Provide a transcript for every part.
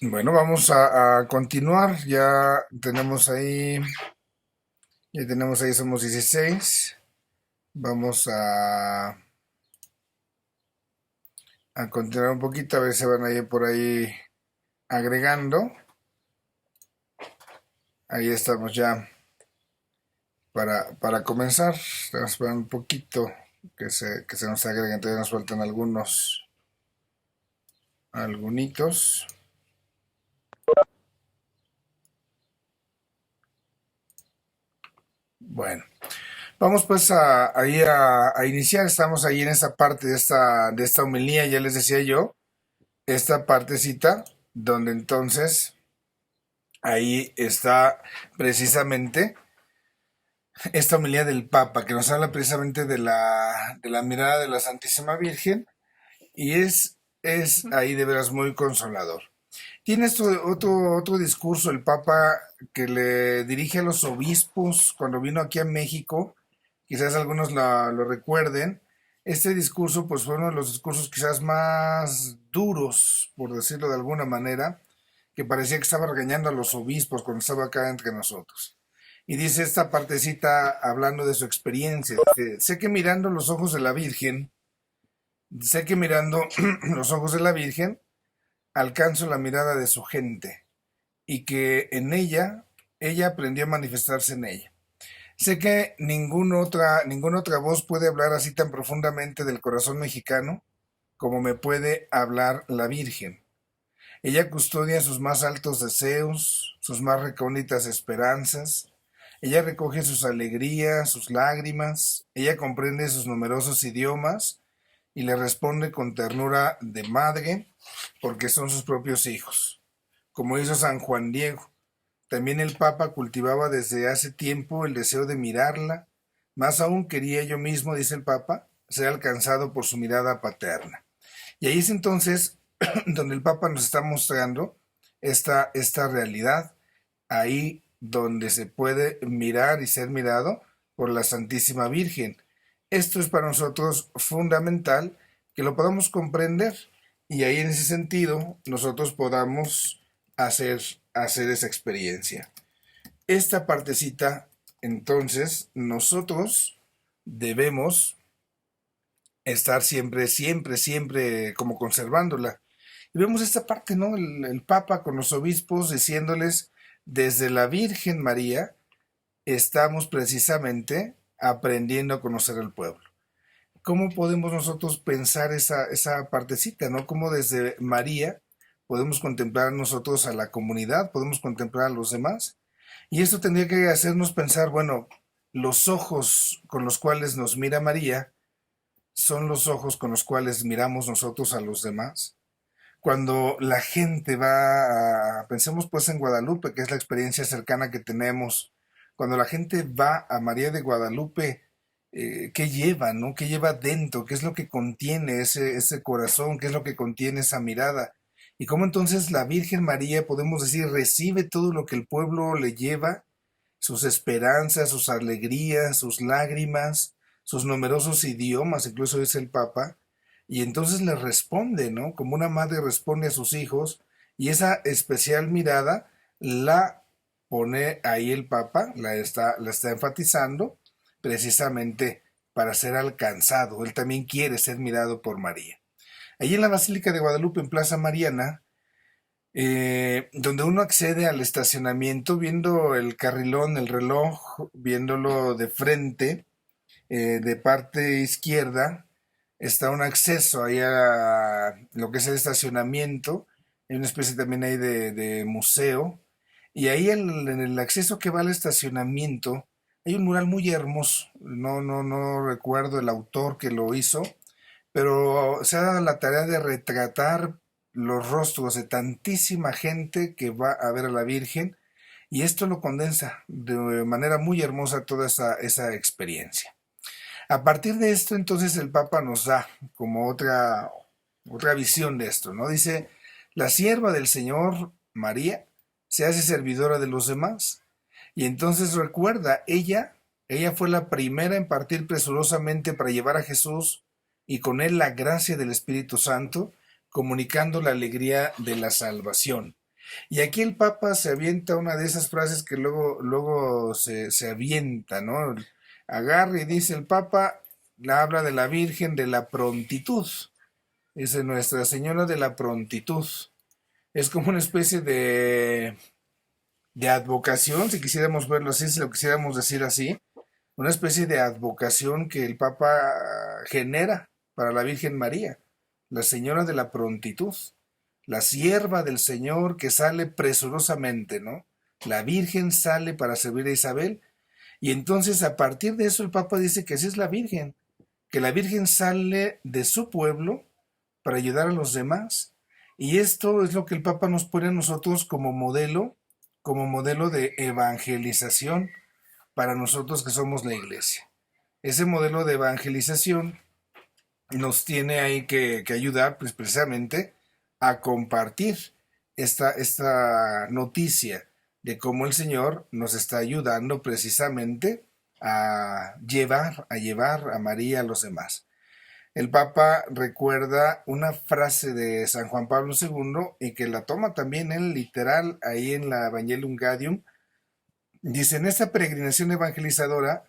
Bueno, vamos a continuar. Ya tenemos ahí, somos 16. Vamos a continuar un poquito, a ver si van a ir por ahí agregando. Ahí estamos ya para comenzar. Vamos a esperar un poquito que se nos agreguen. Todavía nos faltan algunitos. Bueno, vamos pues a iniciar. Estamos ahí en esta parte de esta homilía, ya les decía yo, esta partecita donde entonces ahí está precisamente esta homilía del Papa que nos habla precisamente de la mirada de la Santísima Virgen y es ahí de veras muy consolador. Tiene otro discurso el Papa que le dirige a los obispos cuando vino aquí a México, quizás algunos lo recuerden. Este discurso pues fue uno de los discursos quizás más duros, por decirlo de alguna manera, que parecía que estaba regañando a los obispos cuando estaba acá entre nosotros. Y dice esta partecita hablando de su experiencia. Dice, sé que mirando los ojos de la Virgen, sé que mirando los ojos de la Virgen, alcanzo la mirada de su gente y que en ella aprendió a manifestarse en ella. Sé que ninguna otra voz puede hablar así tan profundamente del corazón mexicano como me puede hablar la Virgen. Ella custodia sus más altos deseos, sus más recónditas esperanzas. Ella recoge sus alegrías, sus lágrimas. Ella comprende sus numerosos idiomas y le responde con ternura de madre porque son sus propios hijos, como hizo San Juan Diego. También el Papa cultivaba desde hace tiempo el deseo de mirarla. Más aún quería yo mismo, dice el Papa, ser alcanzado por su mirada paterna. Y ahí es entonces donde el Papa nos está mostrando esta realidad, ahí donde se puede mirar y ser mirado por la Santísima Virgen. Esto es para nosotros fundamental que lo podamos comprender y ahí en ese sentido nosotros podamos hacer esa experiencia. Esta partecita, entonces, nosotros debemos estar siempre, siempre, siempre como conservándola. Y vemos esta parte, ¿no? El Papa con los obispos diciéndoles, desde la Virgen María estamos precisamente aprendiendo a conocer al pueblo. ¿Cómo podemos nosotros pensar esa partecita, ¿no? Cómo desde María podemos contemplar nosotros a la comunidad, podemos contemplar a los demás. Y esto tendría que hacernos pensar, bueno, los ojos con los cuales nos mira María son los ojos con los cuales miramos nosotros a los demás. Cuando la gente pensemos pues en Guadalupe, que es la experiencia cercana que tenemos, cuando la gente va a María de Guadalupe, ¿qué lleva, no? ¿Qué lleva dentro? ¿Qué es lo que contiene ese corazón? ¿Qué es lo que contiene esa mirada? Y cómo entonces la Virgen María, podemos decir, recibe todo lo que el pueblo le lleva, sus esperanzas, sus alegrías, sus lágrimas, sus numerosos idiomas, incluso dice el Papa, y entonces le responde, ¿no? Como una madre responde a sus hijos, y esa especial mirada la pone ahí el Papa, la está enfatizando precisamente para ser alcanzado. Él también quiere ser mirado por María. Allí en la Basílica de Guadalupe, en Plaza Mariana, donde uno accede al estacionamiento viendo el carrilón, el reloj, viéndolo de frente, de parte izquierda, está un acceso ahí a lo que es el estacionamiento, hay una especie también ahí de museo, y ahí en el acceso que va al estacionamiento hay un mural muy hermoso, no recuerdo el autor que lo hizo, pero se ha dado la tarea de retratar los rostros de tantísima gente que va a ver a la Virgen y esto lo condensa de manera muy hermosa toda esa experiencia. A partir de esto, entonces el Papa nos da como otra visión de esto, ¿no? Dice, la sierva del Señor, María, se hace servidora de los demás. Y entonces recuerda, ella fue la primera en partir presurosamente para llevar a Jesús y con él la gracia del Espíritu Santo, comunicando la alegría de la salvación. Y aquí el Papa se avienta una de esas frases que luego se avienta, ¿no? Agarra y dice el Papa, habla de la Virgen de la prontitud. Dice Nuestra Señora de la prontitud. Es como una especie de advocación, si quisiéramos verlo así, si lo quisiéramos decir así, una especie de advocación que el Papa genera para la Virgen María, la Señora de la prontitud, la sierva del Señor que sale presurosamente, ¿no? La Virgen sale para servir a Isabel, y entonces a partir de eso el Papa dice que así es la Virgen, que la Virgen sale de su pueblo para ayudar a los demás. Y esto es lo que el Papa nos pone a nosotros como modelo de evangelización para nosotros que somos la iglesia. Ese modelo de evangelización nos tiene ahí que ayudar pues, precisamente a compartir esta noticia de cómo el Señor nos está ayudando precisamente a llevar a María a los demás. El Papa recuerda una frase de San Juan Pablo II y que la toma también él literal ahí en la Evangelium Gaudium. Dice, en esta peregrinación evangelizadora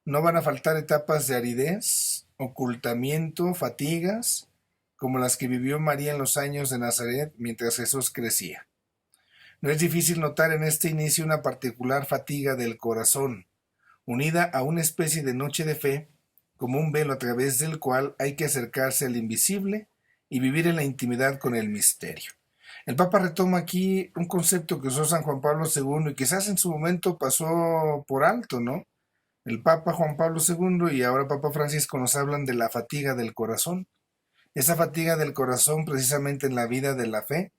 no van a faltar etapas de aridez, ocultamiento, fatigas, como las que vivió María en los años de Nazaret mientras Jesús crecía. No es difícil notar en este inicio una particular fatiga del corazón, unida a una especie de noche de fe, como un velo a través del cual hay que acercarse al invisible y vivir en la intimidad con el misterio. El Papa retoma aquí un concepto que usó San Juan Pablo II y quizás en su momento pasó por alto, ¿no? El Papa Juan Pablo II y ahora Papa Francisco nos hablan de la fatiga del corazón. Esa fatiga del corazón precisamente en la vida de la fe,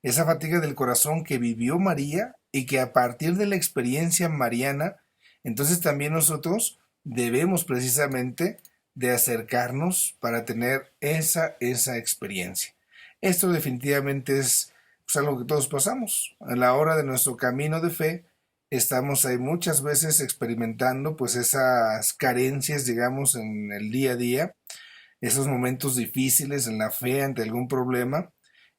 esa fatiga del corazón que vivió María y que a partir de la experiencia mariana, entonces también nosotros debemos precisamente de acercarnos para tener esa experiencia. Esto definitivamente es pues, algo que todos pasamos. A la hora de nuestro camino de fe, estamos ahí muchas veces experimentando pues esas carencias, digamos, en el día a día, esos momentos difíciles en la fe ante algún problema,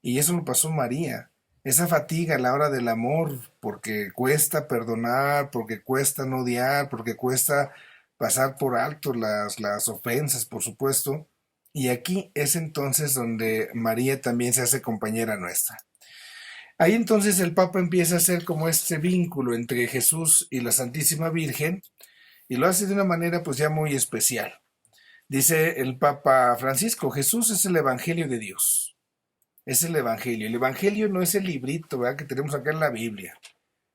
y eso lo pasó María. Esa fatiga a la hora del amor, porque cuesta perdonar, porque cuesta no odiar, porque cuesta pasar por alto las ofensas, por supuesto. Y aquí es entonces donde María también se hace compañera nuestra. Ahí entonces el Papa empieza a hacer como este vínculo entre Jesús y la Santísima Virgen y lo hace de una manera pues ya muy especial. Dice el Papa Francisco, Jesús es el Evangelio de Dios. Es el Evangelio. El Evangelio no es el librito, ¿verdad?, que tenemos acá en la Biblia.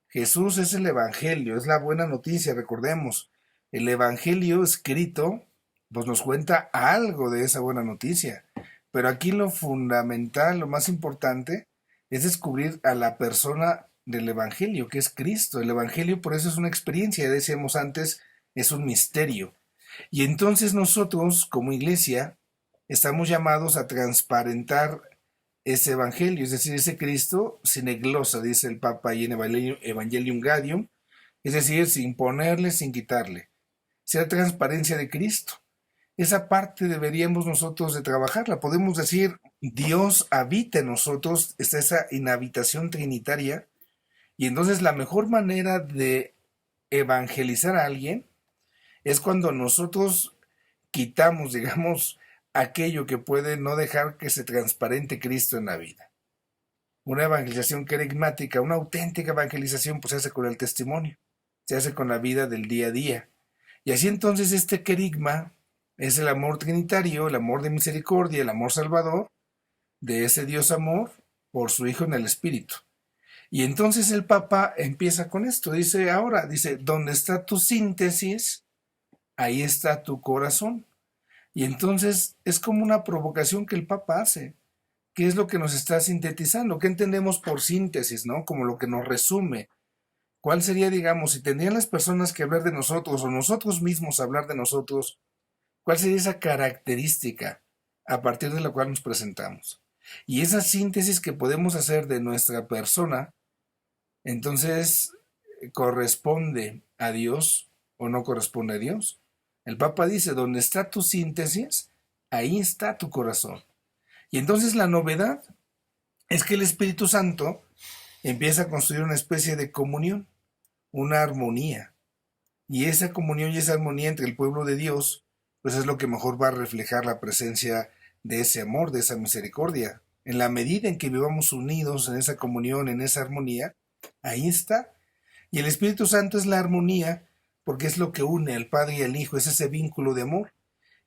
Jesús es el Evangelio, es la buena noticia, recordemos. El Evangelio escrito pues nos cuenta algo de esa buena noticia. Pero aquí lo fundamental, lo más importante, es descubrir a la persona del Evangelio, que es Cristo. El Evangelio por eso es una experiencia, ya decíamos antes, es un misterio. Y entonces nosotros, como iglesia, estamos llamados a transparentar ese evangelio, es decir, ese Cristo sin eglosa, dice el Papa ahí en Evangelium Gaudium, es decir, sin ponerle, sin quitarle. Sea transparencia de Cristo. Esa parte deberíamos nosotros de trabajarla. Podemos decir, Dios habita en nosotros, está esa inhabitación trinitaria, y entonces la mejor manera de evangelizar a alguien es cuando nosotros quitamos, digamos, aquello que puede no dejar que se transparente Cristo en la vida. Una evangelización querigmática, una auténtica evangelización, pues se hace con el testimonio, se hace con la vida del día a día. Y así entonces este querigma es el amor trinitario, el amor de misericordia, el amor salvador de ese Dios amor por su Hijo en el Espíritu. Y entonces el Papa empieza con esto, dice, ¿dónde está tu síntesis? Ahí está tu corazón. Y entonces es como una provocación que el Papa hace. ¿Qué es lo que nos está sintetizando? ¿Qué entendemos por síntesis, no? Como lo que nos resume. ¿Cuál sería, digamos, si tendrían las personas que hablar de nosotros o nosotros mismos hablar de nosotros, cuál sería esa característica a partir de la cual nos presentamos? Y esa síntesis que podemos hacer de nuestra persona, entonces, ¿corresponde a Dios o no corresponde a Dios? El Papa dice, donde está tu síntesis, ahí está tu corazón. Y entonces la novedad es que el Espíritu Santo empieza a construir una especie de comunión, una armonía. Y esa comunión y esa armonía entre el pueblo de Dios, pues es lo que mejor va a reflejar la presencia de ese amor, de esa misericordia. En la medida en que vivamos unidos en esa comunión, en esa armonía, ahí está. Y el Espíritu Santo es la armonía, porque es lo que une al Padre y al Hijo, es ese vínculo de amor.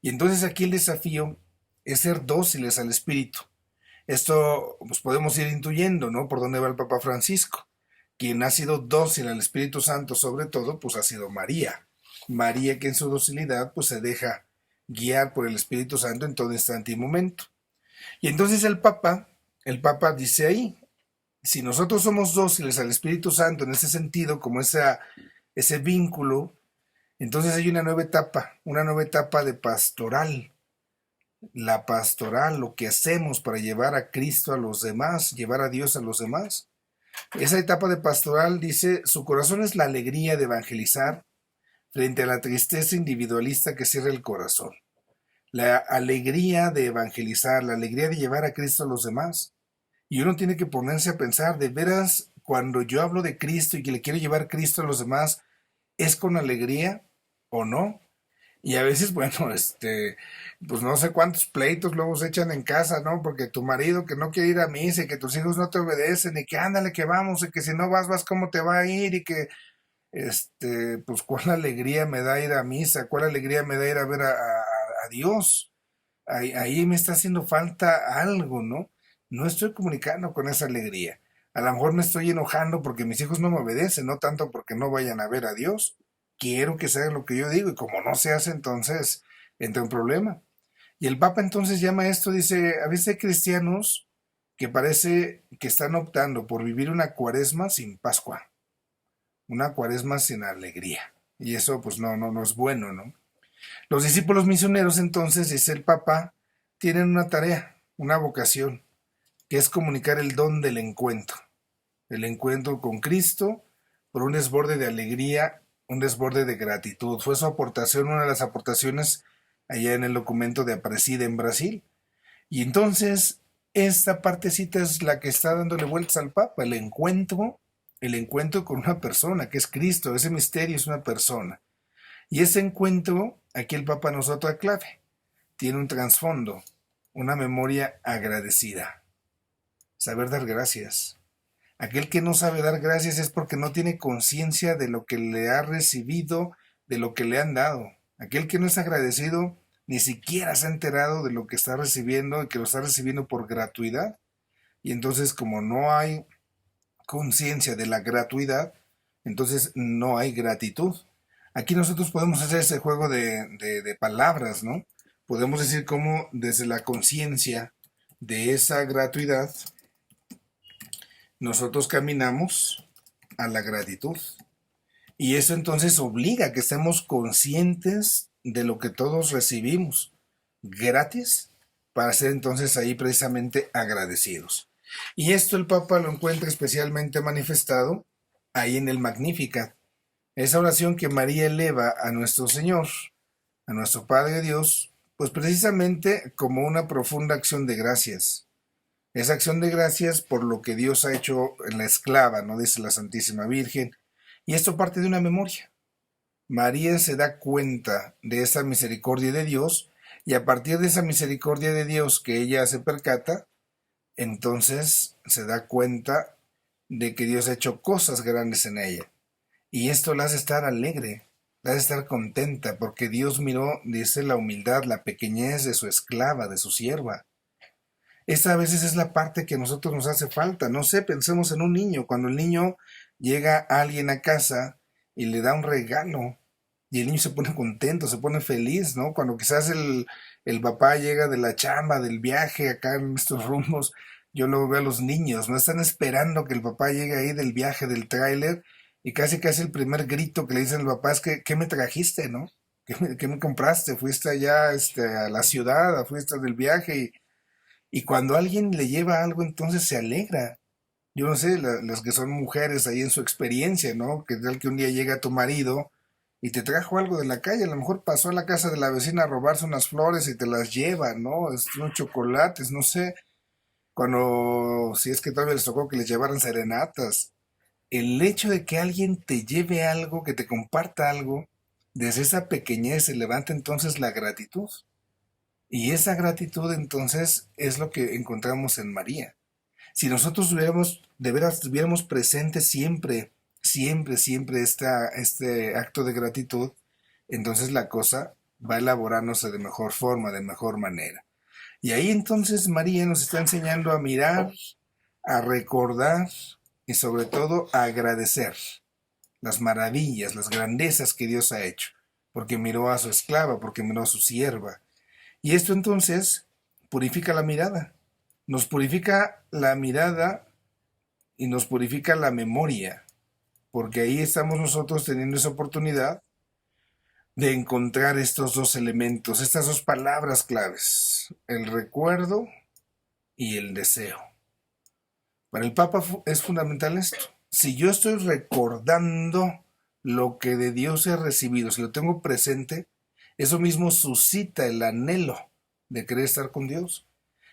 Y entonces aquí el desafío es ser dóciles al Espíritu. Esto pues podemos ir intuyendo, ¿no? Por dónde va el Papa Francisco. Quien ha sido dócil al Espíritu Santo, sobre todo, pues ha sido María. María que en su docilidad pues se deja guiar por el Espíritu Santo en todo instante y momento. Y entonces el Papa dice ahí, si nosotros somos dóciles al Espíritu Santo en ese sentido, como ese vínculo, entonces hay una nueva etapa de pastoral. La pastoral, lo que hacemos para llevar a Cristo a los demás, llevar a Dios a los demás. Esa etapa de pastoral dice, su corazón es la alegría de evangelizar frente a la tristeza individualista que cierra el corazón. La alegría de evangelizar, la alegría de llevar a Cristo a los demás. Y uno tiene que ponerse a pensar, de veras, cuando yo hablo de Cristo y que le quiero llevar Cristo a los demás, ¿es con alegría o no? Y a veces, bueno, pues no sé cuántos pleitos luego se echan en casa, ¿no? Porque tu marido que no quiere ir a misa y que tus hijos no te obedecen y que ándale que vamos y que si no vas, cómo te va a ir y que, pues cuál alegría me da ir a misa, cuál alegría me da ir a ver a Dios. Ahí me está haciendo falta algo, ¿no? No estoy comunicando con esa alegría. A lo mejor me estoy enojando porque mis hijos no me obedecen, no tanto porque no vayan a ver a Dios. Quiero que se haga lo que yo digo y como no se hace, entonces entra un problema. Y el Papa entonces llama esto, dice, a veces hay cristianos que parece que están optando por vivir una cuaresma sin Pascua, una cuaresma sin alegría. Y eso pues no es bueno, ¿no? Los discípulos misioneros entonces, dice el Papa, tienen una tarea, una vocación, que es comunicar el don del encuentro. El encuentro con Cristo por un desborde de alegría, un desborde de gratitud. Fue su aportación, una de las aportaciones allá en el documento de Aparecida en Brasil. Y entonces, esta partecita es la que está dándole vueltas al Papa, el encuentro con una persona, que es Cristo, ese misterio es una persona. Y ese encuentro, aquí el Papa nos da otra clave, tiene un trasfondo, una memoria agradecida. Saber dar gracias. Aquel que no sabe dar gracias es porque no tiene conciencia de lo que le ha recibido, de lo que le han dado. Aquel que no es agradecido ni siquiera se ha enterado de lo que está recibiendo y que lo está recibiendo por gratuidad. Y entonces como no hay conciencia de la gratuidad, entonces no hay gratitud. Aquí nosotros podemos hacer ese juego de palabras, ¿no? Podemos decir cómo desde la conciencia de esa gratuidad nosotros caminamos a la gratitud. Y eso entonces obliga a que estemos conscientes de lo que todos recibimos gratis para ser entonces ahí precisamente agradecidos. Y esto el Papa lo encuentra especialmente manifestado ahí en el Magnificat. Esa oración que María eleva a nuestro Señor, a nuestro Padre Dios, pues precisamente como una profunda acción de gracias. Esa acción de gracias por lo que Dios ha hecho en la esclava, ¿no? Dice la Santísima Virgen. Y esto parte de una memoria. María se da cuenta de esa misericordia de Dios y a partir de esa misericordia de Dios que ella se percata, entonces se da cuenta de que Dios ha hecho cosas grandes en ella. Y esto la hace estar alegre, la hace estar contenta, porque Dios miró, dice, la humildad, la pequeñez de su esclava, de su sierva. Esa a veces es la parte que a nosotros nos hace falta. No sé, pensemos en un niño. Cuando el niño llega a alguien a casa y le da un regalo y el niño se pone contento, se pone feliz, ¿no? Cuando quizás el papá llega de la chamba, del viaje acá en estos rumbos, yo luego veo a los niños, ¿no? Están esperando que el papá llegue ahí del viaje, del tráiler y casi el primer grito que le dicen al papá es que, ¿qué me trajiste, no? ¿Qué me compraste? ¿Fuiste allá a la ciudad, fuiste del viaje? Y cuando alguien le lleva algo, entonces se alegra. Yo no sé, las que son mujeres ahí en su experiencia, ¿no? Que tal que un día llega tu marido y te trajo algo de la calle, a lo mejor pasó a la casa de la vecina a robarse unas flores y te las lleva, ¿no? Unos chocolates, no sé. cuando, si es que todavía les tocó que les llevaran serenatas, el hecho de que alguien te lleve algo, que te comparta algo, desde esa pequeñez se levanta entonces la gratitud. Y esa gratitud entonces es lo que encontramos en María. Si nosotros hubiéramos, de veras, tuviéramos presente siempre, siempre, siempre este acto de gratitud, entonces la cosa va elaborándose de mejor forma, de mejor manera. Y ahí entonces María nos está enseñando a mirar, a recordar y sobre todo a agradecer las maravillas, las grandezas que Dios ha hecho, porque miró a su esclava, porque miró a su sierva. Y esto entonces purifica la mirada, nos purifica la mirada y nos purifica la memoria, porque ahí estamos nosotros teniendo esa oportunidad de encontrar estos dos elementos, estas dos palabras claves, el recuerdo y el deseo. Para el Papa es fundamental esto. Si yo estoy recordando lo que de Dios he recibido, si lo tengo presente, eso mismo suscita el anhelo de querer estar con Dios.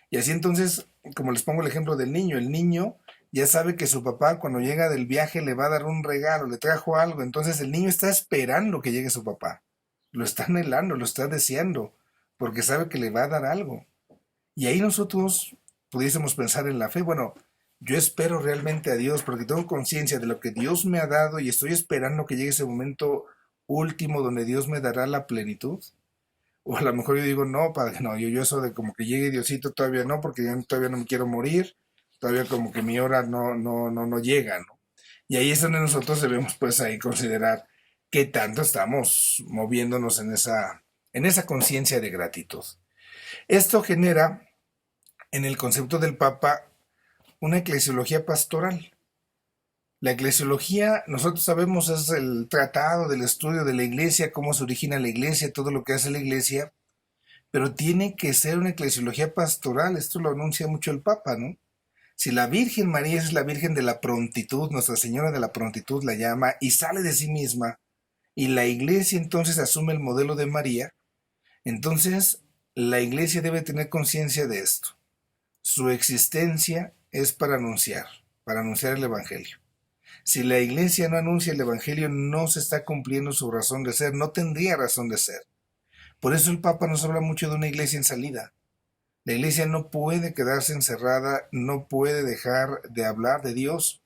Y así entonces, como les pongo el ejemplo del niño, el niño ya sabe que su papá cuando llega del viaje le va a dar un regalo, le trajo algo, entonces el niño está esperando que llegue su papá, lo está anhelando, lo está deseando, porque sabe que le va a dar algo. Y ahí nosotros pudiésemos pensar en la fe, bueno, yo espero realmente a Dios porque tengo conciencia de lo que Dios me ha dado y estoy esperando que llegue ese momento último donde Dios me dará la plenitud. O a lo mejor yo digo, no, padre, no, yo eso de como que llegue Diosito todavía no, porque yo todavía no me quiero morir, todavía como que mi hora no llega, ¿no? Y ahí es donde nosotros debemos pues ahí considerar qué tanto estamos moviéndonos en esa conciencia de gratitud. Esto genera en el concepto del Papa una eclesiología pastoral. La eclesiología, nosotros sabemos, es el tratado del estudio de la iglesia, cómo se origina la iglesia, todo lo que hace la iglesia, pero tiene que ser una eclesiología pastoral, esto lo anuncia mucho el Papa, ¿no? Si la Virgen María es la Virgen de la prontitud, Nuestra Señora de la prontitud la llama, y sale de sí misma, y la iglesia entonces asume el modelo de María, entonces la iglesia debe tener conciencia de esto. Su existencia es para anunciar el Evangelio. Si la iglesia no anuncia el Evangelio, no se está cumpliendo su razón de ser, no tendría razón de ser. Por eso el Papa nos habla mucho de una iglesia en salida. La iglesia no puede quedarse encerrada, no puede dejar de hablar de Dios.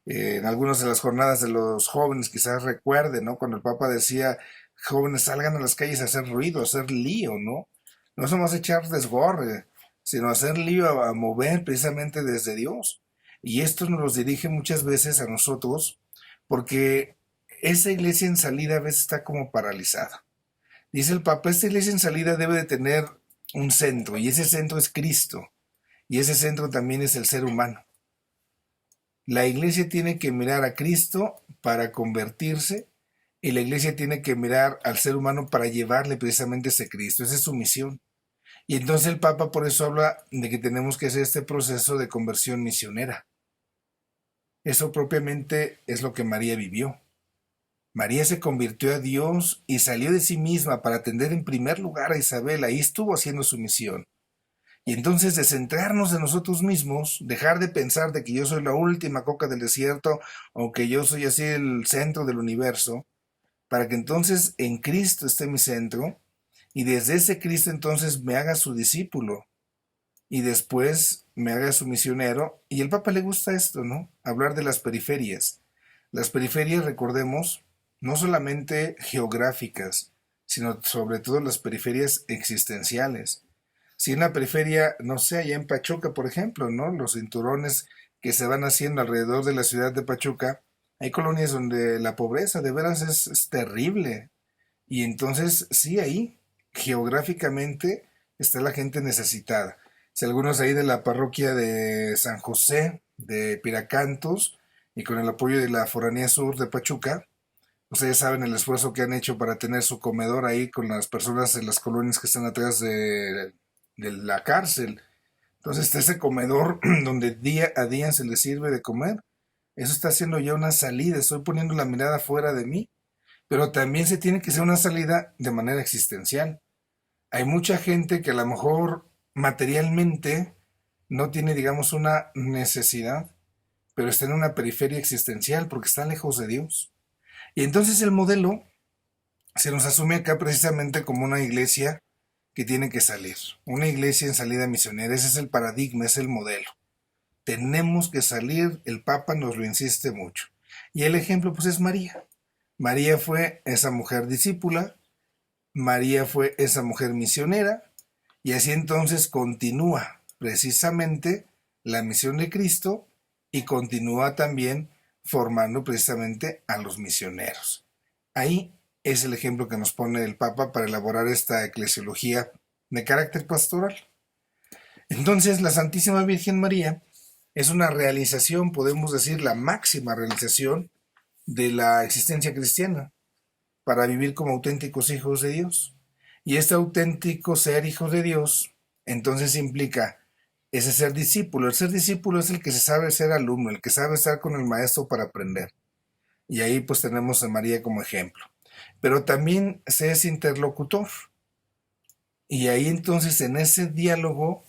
En algunas de las jornadas de los jóvenes quizás recuerden, ¿no? Cuando el Papa decía, jóvenes salgan a las calles a hacer ruido, a hacer lío, ¿no? No somos echar desgorre, sino hacer lío a mover precisamente desde Dios. Y esto nos los dirige muchas veces a nosotros porque esa iglesia en salida a veces está como paralizada. Dice el Papa, esta iglesia en salida debe de tener un centro y ese centro es Cristo y ese centro también es el ser humano. La iglesia tiene que mirar a Cristo para convertirse y la iglesia tiene que mirar al ser humano para llevarle precisamente ese Cristo. Esa es su misión. Y entonces el Papa por eso habla de que tenemos que hacer este proceso de conversión misionera. Eso propiamente es lo que María vivió. María se convirtió a Dios y salió de sí misma para atender en primer lugar a Isabel. Ahí estuvo haciendo su misión. Y entonces de centrarnos en nosotros mismos, dejar de pensar de que yo soy la última coca del desierto o que yo soy así el centro del universo, para que entonces en Cristo esté mi centro y desde ese Cristo entonces me haga su discípulo y después me haga su misionero. Y el Papa le gusta esto, ¿no? Hablar de las periferias. Las periferias, recordemos, no solamente geográficas, sino sobre todo las periferias existenciales. Si en la periferia, no sé, allá en Pachuca, por ejemplo, ¿no? Los cinturones que se van haciendo alrededor de la ciudad de Pachuca, hay colonias donde la pobreza de veras es terrible. Y entonces, sí, ahí, geográficamente, está la gente necesitada. Si algunos ahí de la parroquia de San José, de Piracantos, y con el apoyo de la Foranía Sur de Pachuca, ustedes saben el esfuerzo que han hecho para tener su comedor ahí con las personas de las colonias que están atrás de la cárcel. Entonces está ese comedor donde día a día se les sirve de comer. Eso está haciendo ya una salida, estoy poniendo la mirada fuera de mí, pero también se tiene que hacer una salida de manera existencial. Hay mucha gente que a lo mejor materialmente no tiene, digamos, una necesidad, pero está en una periferia existencial porque está lejos de Dios. Y entonces el modelo se nos asume acá precisamente como una iglesia que tiene que salir, una iglesia en salida misionera. Ese es el paradigma, es el modelo. Tenemos que salir, el Papa nos lo insiste mucho. Y el ejemplo pues es María. María fue esa mujer discípula, María fue esa mujer misionera, y así entonces continúa precisamente la misión de Cristo y continúa también formando precisamente a los misioneros. Ahí es el ejemplo que nos pone el Papa para elaborar esta eclesiología de carácter pastoral. Entonces, la Santísima Virgen María es una realización, podemos decir, la máxima realización de la existencia cristiana para vivir como auténticos hijos de Dios. Y este auténtico ser hijo de Dios, entonces implica ese ser discípulo. El ser discípulo es el que se sabe ser alumno, el que sabe estar con el maestro para aprender. Y ahí pues tenemos a María como ejemplo. Pero también se es interlocutor. Y ahí entonces en ese diálogo,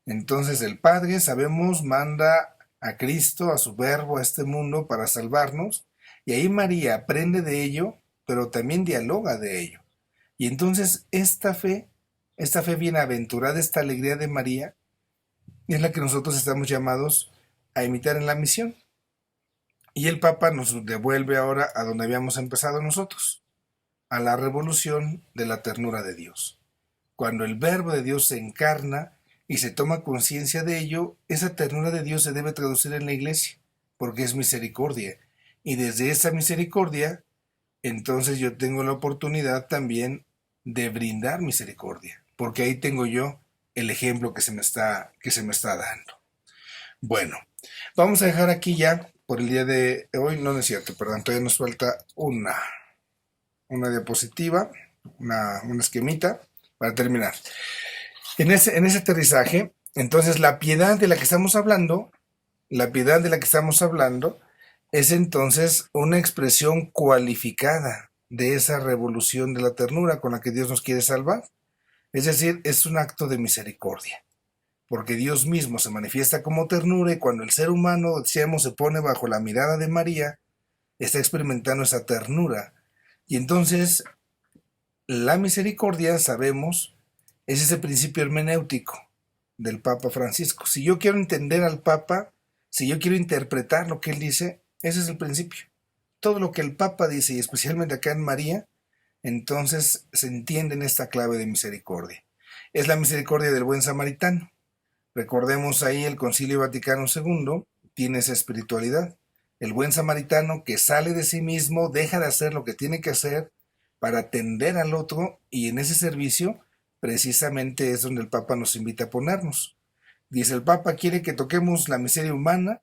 entonces el Padre, sabemos, manda a Cristo, a su verbo, a este mundo para salvarnos. Y ahí María aprende de ello, pero también dialoga de ello. Y entonces esta fe bienaventurada, esta alegría de María, es la que nosotros estamos llamados a imitar en la misión. Y el Papa nos devuelve ahora a donde habíamos empezado nosotros, a la revolución de la ternura de Dios. Cuando el Verbo de Dios se encarna y se toma conciencia de ello, esa ternura de Dios se debe traducir en la iglesia, porque es misericordia. Y desde esa misericordia, entonces yo tengo la oportunidad también de brindar misericordia, porque ahí tengo yo el ejemplo que se me está dando. Bueno, vamos a dejar aquí ya por el día de hoy. No, no es cierto, perdón, todavía nos falta una diapositiva, una esquemita para terminar. En ese aterrizaje, entonces la piedad de la que estamos hablando, es entonces una expresión cualificada de esa revolución de la ternura con la que Dios nos quiere salvar. Es decir, es un acto de misericordia, porque Dios mismo se manifiesta como ternura y cuando el ser humano, decíamos, se pone bajo la mirada de María, está experimentando esa ternura. Y entonces, la misericordia, sabemos, es ese principio hermenéutico del Papa Francisco. Si yo quiero entender al Papa, si yo quiero interpretar lo que él dice, ese es el principio. Todo lo que el Papa dice, y especialmente acá en María, entonces se entiende en esta clave de misericordia. Es la misericordia del buen samaritano. Recordemos ahí el Concilio Vaticano II tiene esa espiritualidad. El buen samaritano que sale de sí mismo, deja de hacer lo que tiene que hacer para atender al otro, y en ese servicio precisamente es donde el Papa nos invita a ponernos. Dice, el Papa quiere que toquemos la miseria humana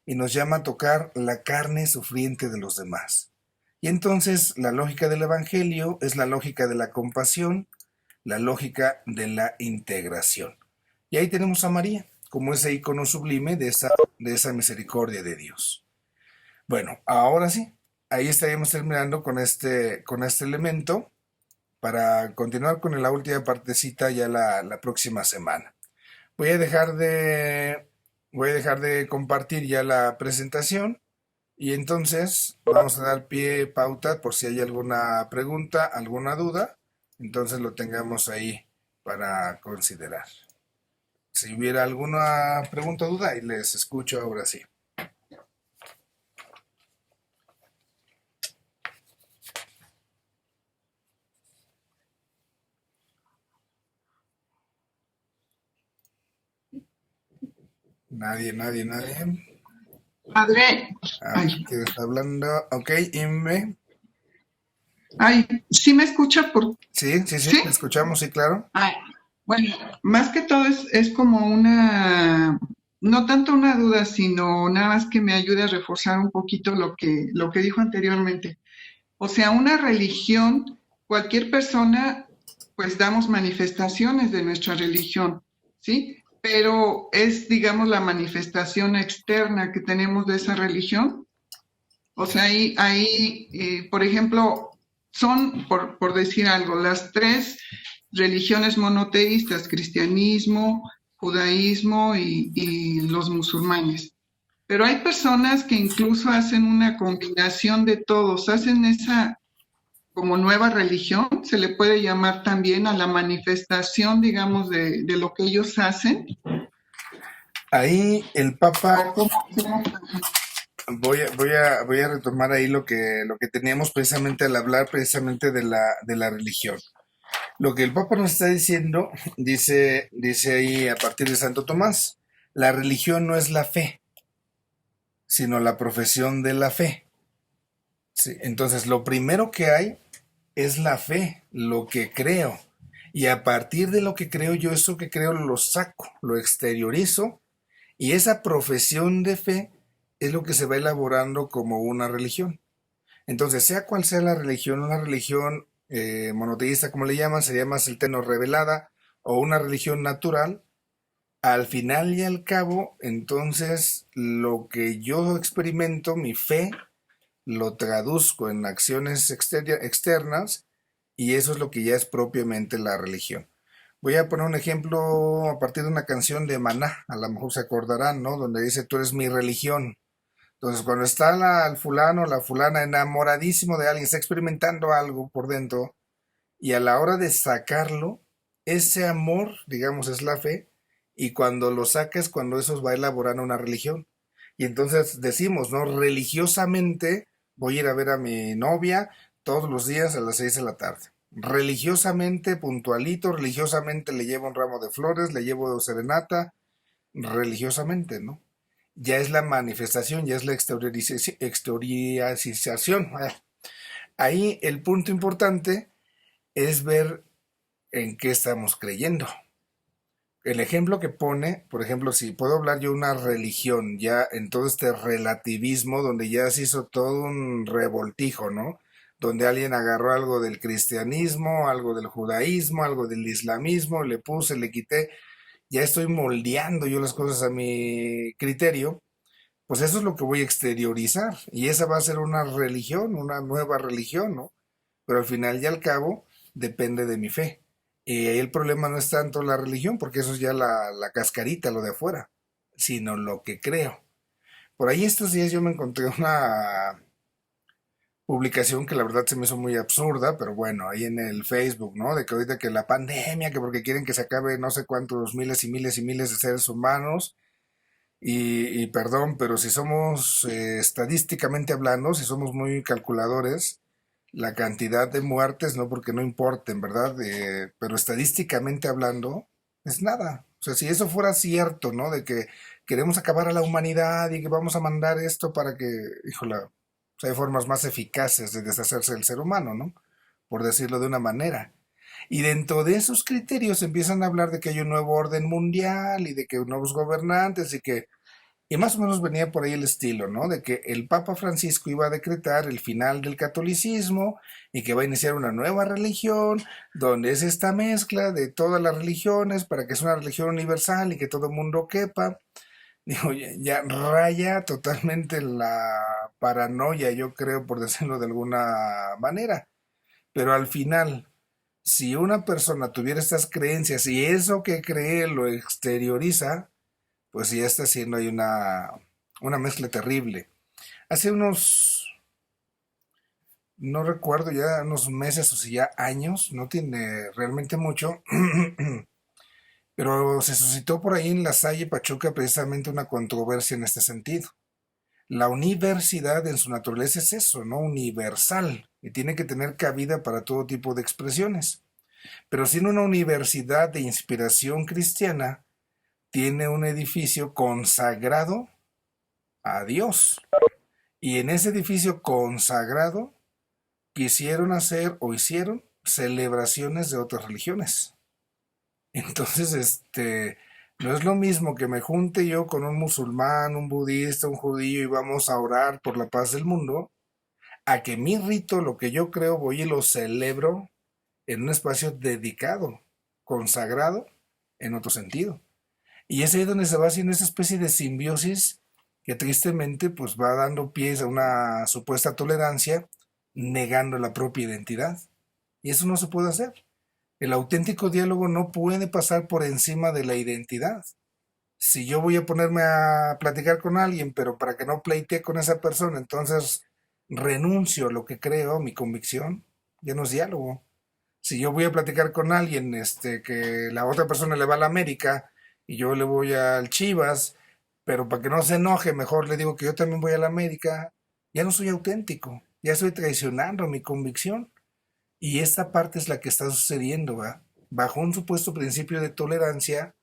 y nos llama a tocar la carne sufriente de los demás. Y entonces la lógica del Evangelio es la lógica de la compasión, la lógica de la integración. Y ahí tenemos a María como ese icono sublime de esa misericordia de Dios. Bueno, ahora sí, ahí estaríamos terminando con este elemento para continuar con la última partecita ya la próxima semana. Voy a dejar de compartir ya la presentación y entonces vamos a dar pauta por si hay alguna pregunta, alguna duda, entonces lo tengamos ahí para considerar. Si hubiera alguna pregunta o duda, ahí les escucho ahora sí. Nadie. Padre, ¿Quién está hablando? Ok, Inme. ¿Sí me escucha? Sí, ¿Sí? te escuchamos, sí, claro. Bueno, más que todo es como no tanto una duda, sino nada más que me ayude a reforzar un poquito lo que dijo anteriormente. O sea, una religión, cualquier persona, pues damos manifestaciones de nuestra religión, ¿sí? Pero es, digamos, la manifestación externa que tenemos de esa religión. O sea, por ejemplo, son, por decir algo, las tres religiones monoteístas, cristianismo, judaísmo y los musulmanes. Pero hay personas que incluso hacen una combinación de todos, hacen esa como nueva religión, se le puede llamar también a la manifestación, digamos, de lo que ellos hacen. Ahí el Papa, O cómo, voy a retomar ahí lo que teníamos precisamente al hablar precisamente de la religión. Lo que el Papa nos está diciendo, dice ahí a partir de Santo Tomás, la religión no es la fe, sino la profesión de la fe. Sí, entonces, lo primero que hay es la fe, lo que creo. Y a partir de lo que creo, yo eso que creo lo saco, lo exteriorizo, y esa profesión de fe es lo que se va elaborando como una religión. Entonces, sea cual sea la religión, una religión monoteísta, como le llaman, sería más el teno revelada, o una religión natural, al final y al cabo, entonces, lo que yo experimento, mi fe, lo traduzco en acciones externas y eso es lo que ya es propiamente la religión. Voy a poner un ejemplo a partir de una canción de Maná, a lo mejor se acordarán, ¿no? Donde dice, tú eres mi religión. Entonces, cuando está el fulano, la fulana enamoradísimo de alguien, está experimentando algo por dentro, y a la hora de sacarlo, ese amor, digamos, es la fe, y cuando lo sacas, cuando eso va elaborando una religión. Y entonces decimos, ¿no? Religiosamente voy a ir a ver a mi novia todos los días a las 6 de la tarde. Religiosamente, puntualito, religiosamente le llevo un ramo de flores, le llevo serenata, religiosamente, ¿no? Ya es la manifestación, ya es la exteriorización. Ahí el punto importante es ver en qué estamos creyendo. El ejemplo que pone, por ejemplo, si puedo hablar yo de una religión, ya en todo este relativismo, donde ya se hizo todo un revoltijo, ¿no? Donde alguien agarró algo del cristianismo, algo del judaísmo, algo del islamismo, le puse, le quité, ya estoy moldeando yo las cosas a mi criterio, pues eso es lo que voy a exteriorizar, y esa va a ser una religión, una nueva religión, ¿no? Pero al final y al cabo depende de mi fe. Y ahí el problema no es tanto la religión, porque eso es ya la cascarita, lo de afuera, sino lo que creo. Por ahí estos días yo me encontré una publicación que la verdad se me hizo muy absurda, pero bueno, ahí en el Facebook, ¿no? De que ahorita que la pandemia, que porque quieren que se acabe no sé cuántos miles y miles y miles de seres humanos, y perdón, pero si somos estadísticamente hablando, si somos muy calculadores, la cantidad de muertes, no porque no importen, ¿verdad? Pero estadísticamente hablando, es nada. O sea, si eso fuera cierto, ¿no? De que queremos acabar a la humanidad y que vamos a mandar esto para que, híjole, o sea, hay formas más eficaces de deshacerse del ser humano, ¿no? Por decirlo de una manera. Y dentro de esos criterios empiezan a hablar de que hay un nuevo orden mundial y de que nuevos gobernantes y más o menos venía por ahí el estilo, ¿no? De que el Papa Francisco iba a decretar el final del catolicismo y que va a iniciar una nueva religión, donde es esta mezcla de todas las religiones para que sea una religión universal y que todo el mundo quepa. Digo, ya raya totalmente la paranoia, yo creo, por decirlo de alguna manera. Pero al final, si una persona tuviera estas creencias y eso que cree lo exterioriza, pues ya está haciendo ahí una mezcla terrible. Hace unos, no recuerdo ya, unos meses o si ya años, no tiene realmente mucho, pero se suscitó por ahí en La Salle, Pachuca, precisamente una controversia en este sentido. La universidad en su naturaleza es eso, ¿no? Universal, y tiene que tener cabida para todo tipo de expresiones. Pero siendo una universidad de inspiración cristiana, tiene un edificio consagrado a Dios. Y en ese edificio consagrado quisieron hacer o hicieron celebraciones de otras religiones. Entonces, no es lo mismo que me junte yo con un musulmán, un budista, un judío y vamos a orar por la paz del mundo, a que mi rito, lo que yo creo, voy y lo celebro en un espacio dedicado, consagrado, en otro sentido. Y es ahí donde se va haciendo esa especie de simbiosis que tristemente pues va dando pies a una supuesta tolerancia, negando la propia identidad. Y eso no se puede hacer. El auténtico diálogo no puede pasar por encima de la identidad. Si yo voy a ponerme a platicar con alguien, pero para que no pleitee con esa persona, entonces renuncio a lo que creo, mi convicción, ya no es diálogo. Si yo voy a platicar con alguien, que la otra persona le va a la América y yo le voy al Chivas, pero para que no se enoje, mejor le digo que yo también voy a la América, ya no soy auténtico, ya estoy traicionando mi convicción. Y esta parte es la que está sucediendo, ¿va? Bajo un supuesto principio de tolerancia,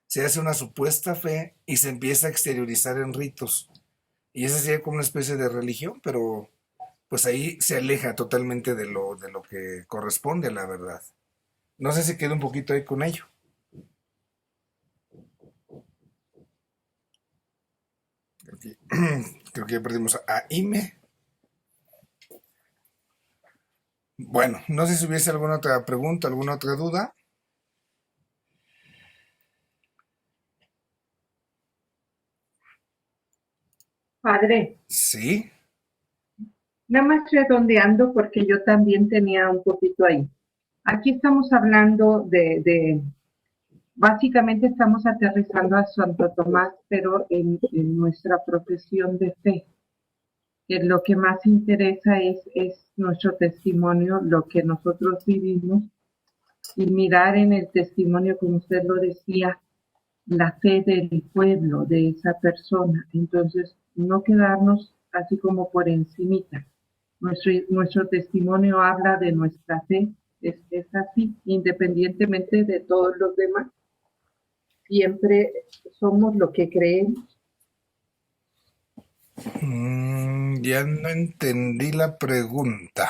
se hace una supuesta fe y se empieza a exteriorizar en ritos. Y esa sería como una especie de religión, pero pues ahí se aleja totalmente de lo que corresponde a la verdad. No sé si queda un poquito ahí con ello. Creo que, creo que ya perdimos a Ime. Bueno, no sé si hubiese alguna otra pregunta, alguna otra duda. Padre, Sí. nada más redondeando porque yo también tenía un poquito ahí. Aquí estamos hablando básicamente estamos aterrizando a Santo Tomás, pero en nuestra profesión de fe. Que lo que más interesa es nuestro testimonio, lo que nosotros vivimos, y mirar en el testimonio, como usted lo decía, la fe del pueblo, de esa persona. Entonces, no quedarnos así como por encimita. Nuestro testimonio habla de nuestra fe, es así, independientemente de todos los demás. Siempre somos lo que creemos. Ya no entendí la pregunta.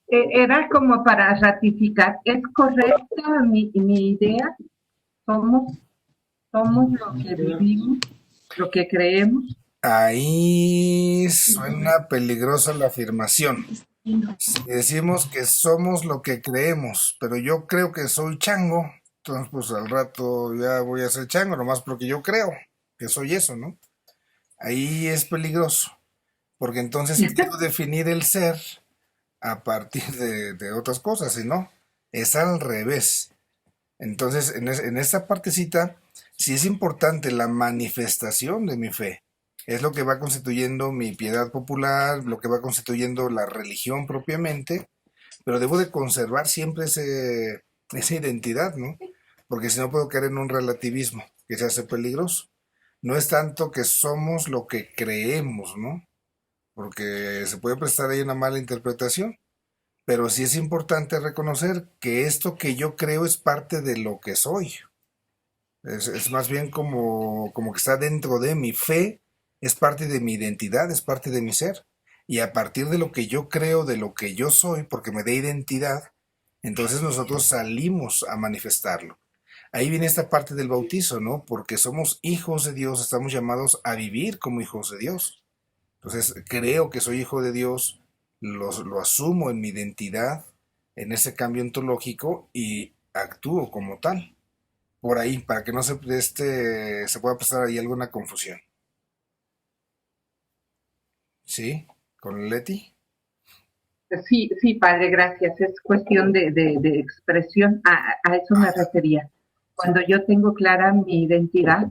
Era como para ratificar. ¿Es correcta mi idea? ¿Somos, somos lo que vivimos, lo que creemos? Ahí suena peligrosa la afirmación. Si decimos que somos lo que creemos, pero yo creo que soy chango, entonces pues al rato ya voy a ser chango, nomás porque yo creo que soy eso, ¿no? Ahí es peligroso, porque entonces quiero definir el ser a partir de otras cosas, y no, es al revés. Entonces, en esta partecita, sí es importante la manifestación de mi fe. Es lo que va constituyendo mi piedad popular, lo que va constituyendo la religión propiamente, pero debo de conservar siempre esa identidad, ¿no? Porque si no puedo caer en un relativismo que se hace peligroso. No es tanto que somos lo que creemos, ¿no? Porque se puede prestar ahí una mala interpretación. Pero sí es importante reconocer que esto que yo creo es parte de lo que soy. Es más bien como que está dentro de mi fe, es parte de mi identidad, es parte de mi ser. Y a partir de lo que yo creo, de lo que yo soy, porque me da identidad, entonces nosotros salimos a manifestarlo. Ahí viene esta parte del bautizo, ¿no? Porque somos hijos de Dios, estamos llamados a vivir como hijos de Dios. Entonces, creo que soy hijo de Dios, lo asumo en mi identidad, en ese cambio ontológico y actúo como tal. Por ahí, para que no se pueda pasar ahí alguna confusión. ¿Sí? ¿Con Leti? Sí, sí, padre, gracias. Es cuestión de expresión. A eso me refería. Cuando yo tengo clara mi identidad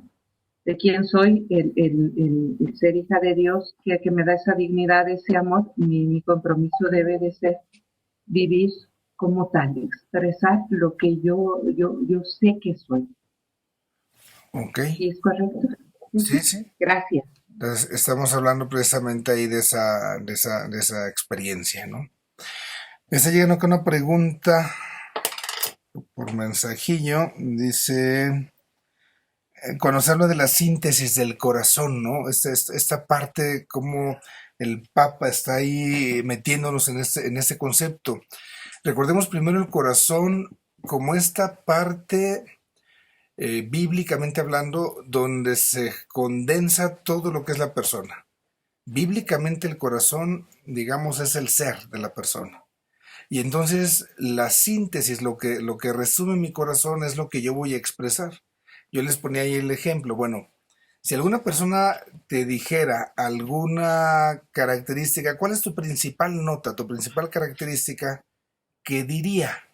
de quién soy, el ser hija de Dios, que me da esa dignidad, ese amor, mi compromiso debe de ser vivir como tal, expresar lo que yo sé que soy. Ok. ¿Sí es correcto? Sí, sí. Gracias. Entonces, estamos hablando precisamente ahí de esa experiencia, ¿no? Me está llegando con una pregunta por mensajillo. Dice, cuando se habla de la síntesis del corazón, ¿no? Esta parte, como el Papa está ahí metiéndonos en este concepto. Recordemos primero el corazón como esta parte, bíblicamente hablando, donde se condensa todo lo que es la persona. Bíblicamente el corazón, digamos, es el ser de la persona. Y entonces la síntesis, lo que resume mi corazón es lo que yo voy a expresar. Yo les ponía ahí el ejemplo, bueno, Si alguna persona te dijera alguna característica, ¿cuál es tu principal nota, tu principal característica? ¿Qué diría?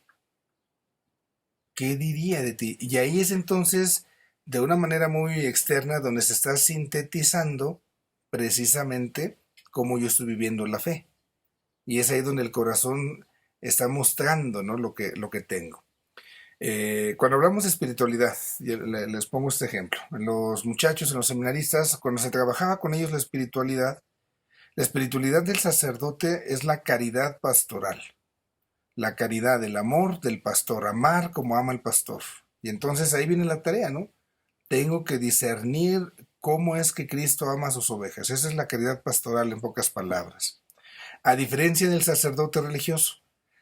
¿Qué diría de ti? Y ahí es entonces de una manera muy externa donde se está sintetizando precisamente cómo yo estoy viviendo la fe. Y es ahí donde el corazón está mostrando, ¿no? lo que tengo. Cuando hablamos de espiritualidad, les pongo este ejemplo. En los muchachos, en los seminaristas, cuando se trabajaba con ellos la espiritualidad del sacerdote es la caridad pastoral. La caridad, el amor del pastor, amar como ama el pastor. Y entonces ahí viene la tarea, ¿no? Tengo que discernir cómo es que Cristo ama a sus ovejas. Esa es la caridad pastoral en pocas palabras. A diferencia del sacerdote religioso.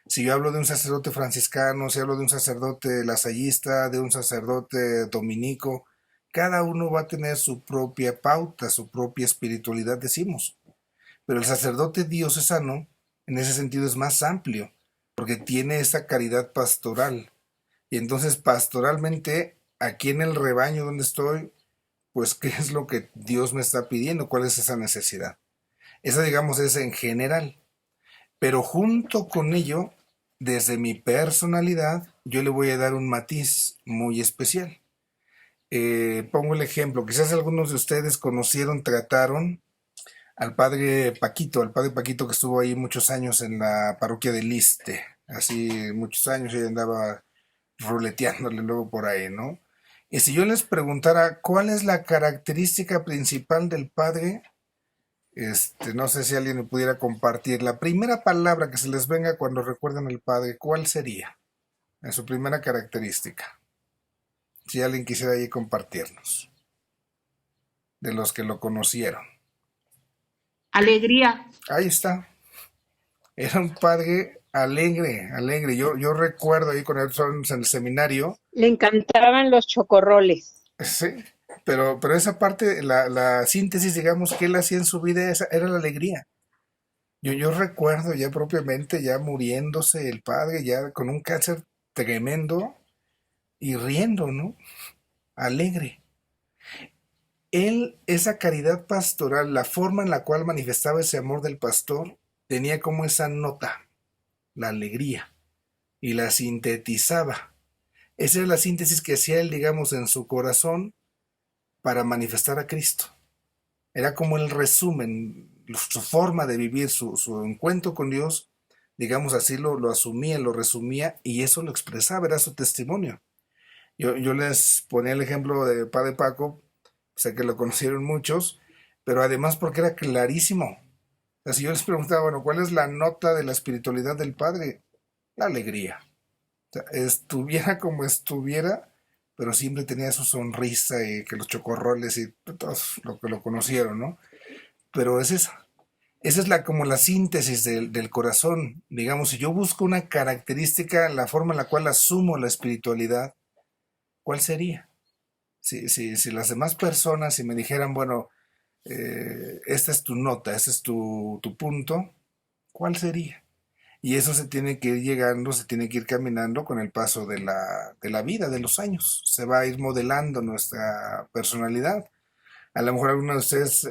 Si yo hablo de un sacerdote franciscano, si hablo de un sacerdote lasallista, de un sacerdote dominico, cada uno va a tener su propia pauta, su propia espiritualidad, decimos. Pero el sacerdote diocesano, en ese sentido, es más amplio, porque tiene esa caridad pastoral. Y entonces, pastoralmente, aquí en el rebaño donde estoy, pues, ¿qué es lo que Dios me está pidiendo? ¿Cuál es esa necesidad? Esa, digamos, es en general. Pero junto con ello, desde mi personalidad, yo le voy a dar un matiz muy especial. Pongo el ejemplo, quizás algunos de ustedes conocieron, trataron al padre Paquito que estuvo ahí muchos años en la parroquia de Liste, así muchos años y andaba ruleteándole luego por ahí, ¿no? Y si yo les preguntara cuál es la característica principal del padre, no sé si alguien me pudiera compartir la primera palabra que se les venga cuando recuerdan al padre, ¿cuál sería? En su primera característica. Si alguien quisiera ahí compartirnos, de los que lo conocieron. Alegría. Ahí está. Era un padre alegre, alegre. Yo recuerdo ahí con él en el seminario, Le encantaban los chocorroles. sí, pero esa parte, la síntesis, digamos, que él hacía en su vida, esa era la alegría. Yo recuerdo ya propiamente, ya muriéndose el padre, ya con un cáncer tremendo y riendo, ¿no? Alegre. Él, esa caridad pastoral, la forma en la cual manifestaba ese amor del pastor, tenía como esa nota, la alegría, y la sintetizaba. Esa era la síntesis que hacía él, digamos, en su corazón para manifestar a Cristo. Era como el resumen, su forma de vivir, su encuentro con Dios, digamos así, lo asumía, lo resumía y eso lo expresaba, era su testimonio. Yo les ponía el ejemplo de Padre Paco, sé que lo conocieron muchos, pero además porque era clarísimo. O sea, si yo les preguntaba, bueno, ¿cuál es la nota de la espiritualidad del Padre? La alegría. O sea, estuviera como estuviera, pero siempre tenía su sonrisa y que los chocorroles y todos lo que lo conocieron, ¿no? Pero es esa es como la síntesis del corazón. Digamos, si yo busco una característica, la forma en la cual asumo la espiritualidad, ¿cuál sería? Si las demás personas, si me dijeran, bueno, esta es tu nota, este es tu punto, ¿cuál sería? Y eso se tiene que ir llegando, se tiene que ir caminando con el paso de la vida, de los años. Se va a ir modelando nuestra personalidad. A lo mejor algunos de ustedes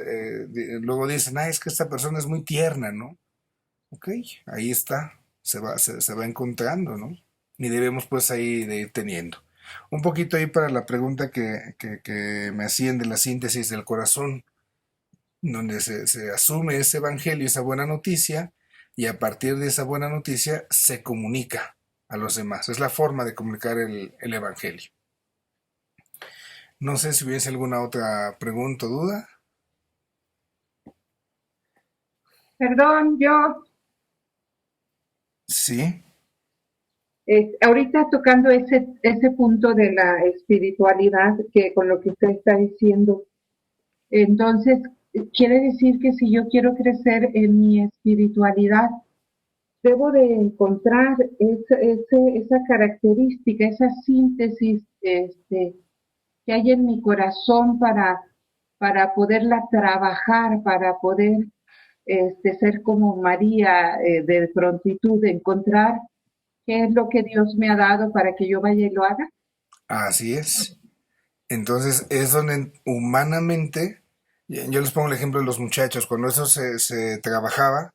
luego dicen, es que esta persona es muy tierna, ¿no? Ok, ahí está, se va encontrando, ¿no? Y debemos pues ahí de ir teniendo. Un poquito ahí para la pregunta que me hacían de la síntesis del corazón, donde se asume ese evangelio, esa buena noticia, y a partir de esa buena noticia se comunica a los demás. Es la forma de comunicar el evangelio. No sé si hubiese alguna otra pregunta o duda. Perdón, yo Sí, ahorita tocando ese punto de la espiritualidad que con lo que usted está diciendo, entonces quiere decir que si yo quiero crecer en mi espiritualidad, debo de encontrar esa característica, esa síntesis que hay en mi corazón para poderla trabajar, para poder ser como María de prontitud, encontrar qué es lo que Dios me ha dado para que yo vaya y lo haga. así es. Entonces es donde humanamente, yo les pongo el ejemplo de los muchachos, cuando eso se trabajaba,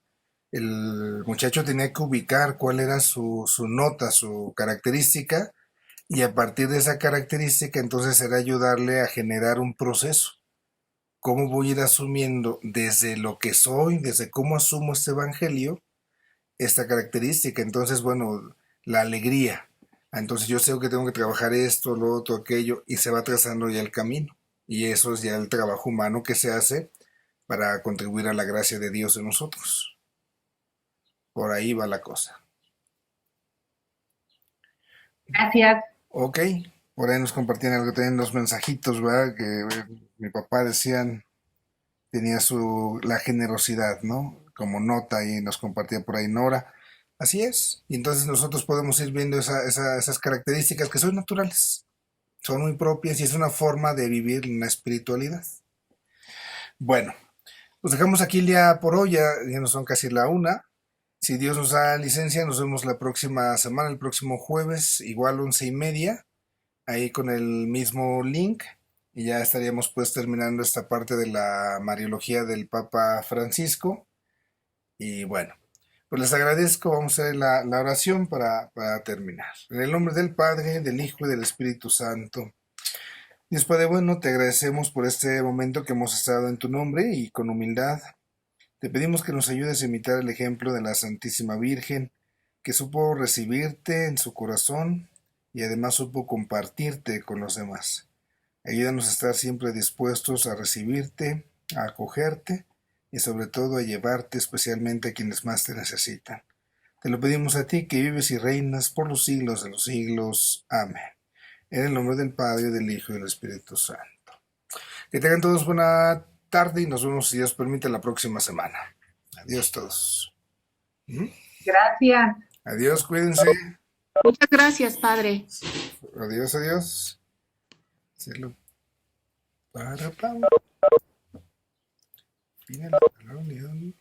el muchacho tenía que ubicar cuál era su nota, su característica, y a partir de esa característica entonces era ayudarle a generar un proceso. ¿Cómo voy a ir asumiendo desde lo que soy, desde cómo asumo este evangelio, esta característica? Entonces, bueno, la alegría. Entonces yo sé que tengo que trabajar esto, lo otro, aquello, y se va trazando ya el camino. Y eso es ya el trabajo humano que se hace para contribuir a la gracia de Dios en nosotros. Por ahí va la cosa. Gracias. Ok, por ahí nos compartían algo, también los mensajitos, ¿verdad? Que mi papá decían, tenía la generosidad, ¿no? Como nota y nos compartía por ahí Nora. Así es. Y entonces nosotros podemos ir viendo esas características que son naturales, son muy propias y es una forma de vivir la espiritualidad. Bueno, pues dejamos aquí el día por hoy, ya no son casi la una. Si Dios nos da licencia, nos vemos la próxima semana, el próximo jueves, igual 11:30, ahí con el mismo link. Y ya estaríamos pues terminando esta parte de la Mariología del Papa Francisco. Y bueno, pues les agradezco, vamos a hacer la oración para terminar. En el nombre del Padre, del Hijo y del Espíritu Santo. Dios Padre bueno, te agradecemos por este momento que hemos estado en tu nombre y con humildad. Te pedimos que nos ayudes a imitar el ejemplo de la Santísima Virgen, que supo recibirte en su corazón y además supo compartirte con los demás. Ayúdanos a estar siempre dispuestos a recibirte, a acogerte y sobre todo a llevarte especialmente a quienes más te necesitan. Te lo pedimos a ti que vives y reinas por los siglos de los siglos. Amén. En el nombre del Padre, del Hijo y del Espíritu Santo. Que tengan todos buena tarde y nos vemos, si Dios permite, la próxima semana. Adiós todos. Gracias. Adiós, cuídense. Muchas gracias, Padre. Adiós, adiós. Cielo. Para, Final de la reunión.